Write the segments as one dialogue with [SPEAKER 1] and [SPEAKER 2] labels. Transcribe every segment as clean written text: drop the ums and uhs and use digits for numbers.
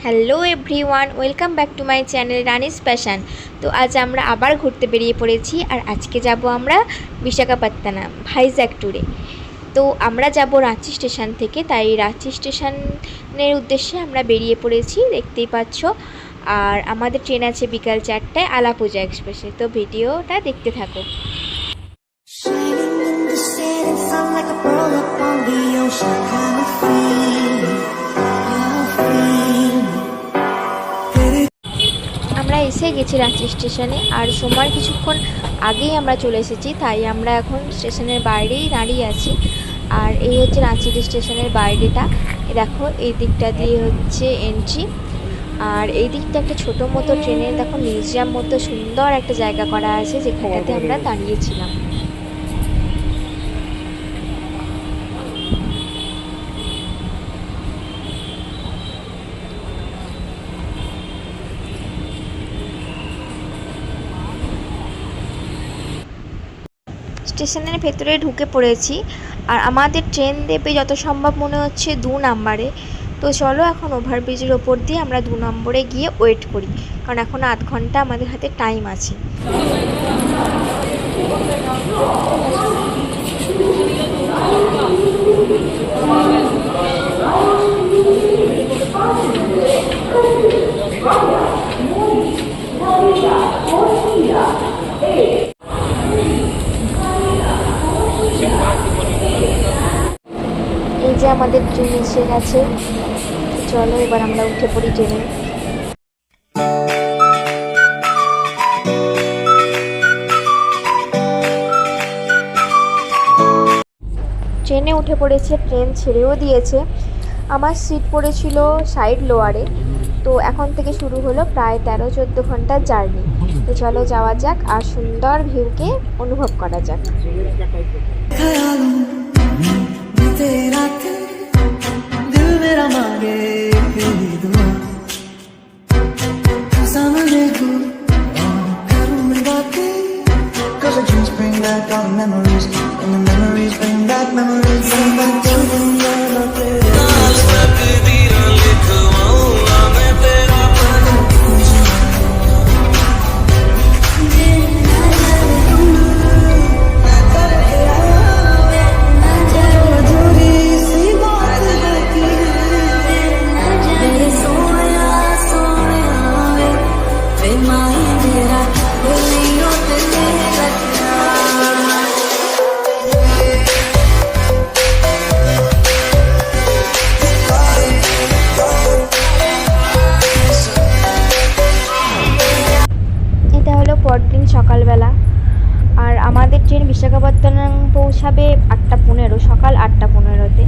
[SPEAKER 1] Hello everyone, welcome back to my channel রানিস passion. তো আজ আমরা আবার ঘুরতে বেরিয়ে পড়েছি, আর আজকে যাব আমরা বিশাখাপত্তনম ভাইজ্যাক ট্যুরে। তো আমরা যাব রাঁচি স্টেশন থেকে, তাই রাঁচি স্টেশনের উদ্দেশ্যে আমরা বেরিয়ে পড়েছি, দেখতেই পাচ্ছ। আর আমাদের ট্রেন আছে বিকাল 4টায় আলাপুজা এক্সপ্রেসে। তো ভিডিওটা দেখতে থাকো। আমরা এসে গেছি রাঁচি স্টেশনে, আর সময় কিছুক্ষণ আগেই আমরা চলে এসেছি, তাই আমরা এখন স্টেশনের বাইরেই দাঁড়িয়ে আছি। আর এই হচ্ছে রাঁচি স্টেশনের বাইরেটা, দেখো এই দিকটা দিয়ে হচ্ছে এন্ট্রি। আর এই দিকটা একটা ছোটো মতো ট্রেনের দেখো মিউজিয়াম মতো সুন্দর একটা জায়গা করা আছে, যেখানটাতে আমরা দাঁড়িয়েছিলাম। স্টেশনের ভেতরে ঢুকে পড়েছি, আর আমাদের ট্রেন দেবে যত সম্ভব মনে হচ্ছে 2 নম্বরে। তো চলো এখন ওভারব্রিজের ওপর দিয়ে আমরা 2 নম্বরে গিয়ে ওয়েট করি, কারণ এখন আধ ঘন্টা আমাদের হাতে টাইম আছে। এই যে আমাদের ট্রেন এসে গেছে, চলো এবার আমরা উঠে পড়ি ট্রেনে। ট্রেনে উঠে পড়েছে, ট্রেন ছেড়েও দিয়েছে। আমার সিট পড়েছিল সাইড লোয়ারে। তো এখন থেকে শুরু হলো প্রায় 13-14 ঘন্টার জার্নি। তো চলো যাওয়া যাক, আর সুন্দর ভিউকে অনুভব করা যাক। পরদিন সকালবেলা, আর আমাদের ট্রেন বিশাখাপত্তনম পৌঁছাবে 8:15, সকাল 8:15-তে।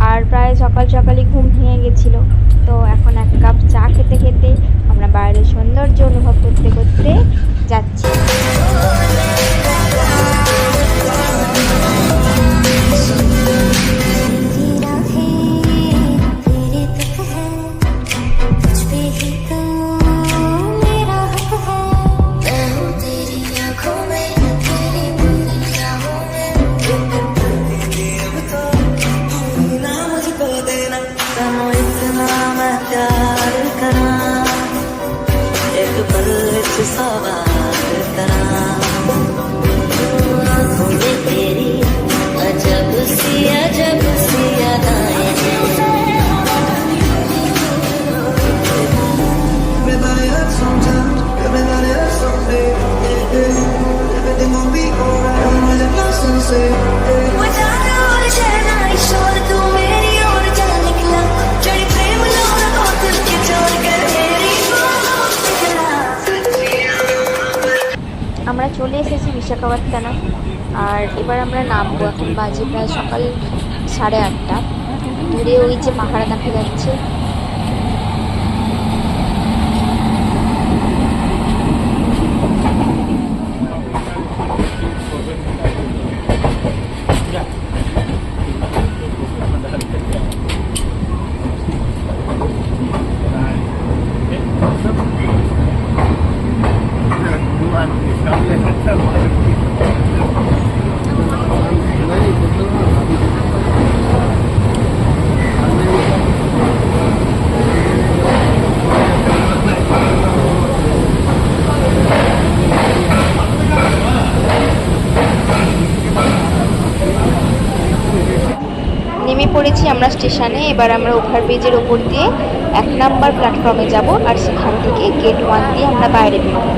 [SPEAKER 1] আর প্রায় সকালই ঘুম ভেঙে গেছিলো। তো এখন এক কাপ চা খেতে খেতে আমরা বাইরের সৌন্দর্য অনুভব করতে করতে যাচ্ছি। আমরা চলে এসেছি বিশাখাপত্তনম, আর এবার আমরা নামবো। এখন বাজে প্রায় সকাল 8:30। দূরে ওই যে পাহাড় দেখা যাচ্ছে। আমরা স্টেশনে। এবার আমরা ওভারব্রিজের ওপর দিয়ে 1 নাম্বার প্ল্যাটফর্মে যাব, আর সেখান থেকে গেট 1 দিয়ে আমরা বাইরে বেরোবো।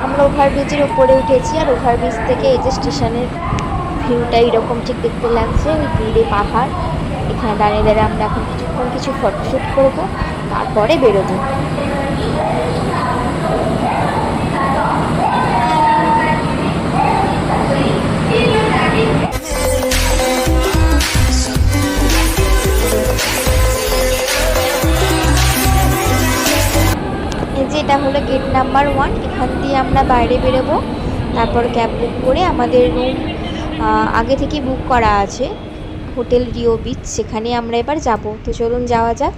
[SPEAKER 1] আমরা ওভারব্রিজের উপরে উঠেছি, আর ওভারব্রিজ থেকে এই যে স্টেশনের ভিউটা এরকম ঠিক দেখতে লাগছে। ওই দূরে পাহাড়, এখানে দাঁড়িয়ে দাঁড়িয়ে আমরা এখন কিছুক্ষণ কিছু ফটোশ্যুট করবো, তারপরে বেরোবো। এটা হলো গেট নাম্বার 1। এখান দিয়ে আমরা বাইরে বেরোবো, তারপর ক্যাব বুক করে আমাদের রুম আগে থেকে বুক করা আছে হোটেল রিও বিচ, সেখানে আমরা এবার যাব। তো চলুন যাওয়া যাক।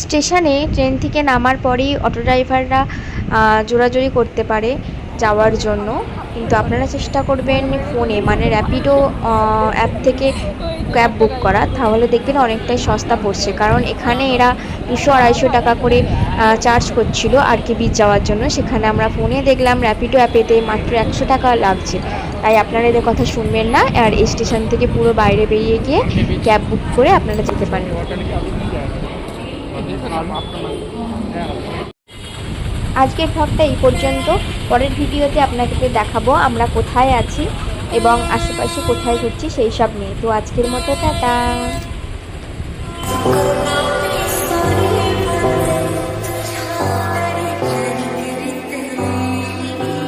[SPEAKER 1] স্টেশনে ট্রেন থেকে নামার পরেই অটো ড্রাইভাররা জোরাজোরি করতে পারে যাওয়ার জন্য, কিন্তু আপনারা চেষ্টা করবেন ফোনে মানে র্যাপিডো অ্যাপ থেকে ক্যাব বুক করা, তাহলে দেখবেন অনেকটাই সস্তা পড়ছে। কারণ এখানে এরা 200-250 টাকা করে চার্জ করছিল আর কি বিচ যাওয়ার জন্য, সেখানে আমরা ফোনে দেখলাম র্যাপিডো অ্যাপেতে মাত্র 100 টাকা লাগছে। তাই আপনারা এদের কথা শুনবেন না, আর এই স্টেশন থেকে পুরো বাইরে বেরিয়ে গিয়ে ক্যাব বুক করে আপনারা যেতে পারেন। আজকের ভ্লগটা এই পর্যন্ত। পরের ভিডিওতে আপনাকে দেখাবো আমরা কোথায় আছি এবং আশেপাশে কোথায় ঘুরছি সেই সব নিয়ে। তো আজকের মতো টাটা।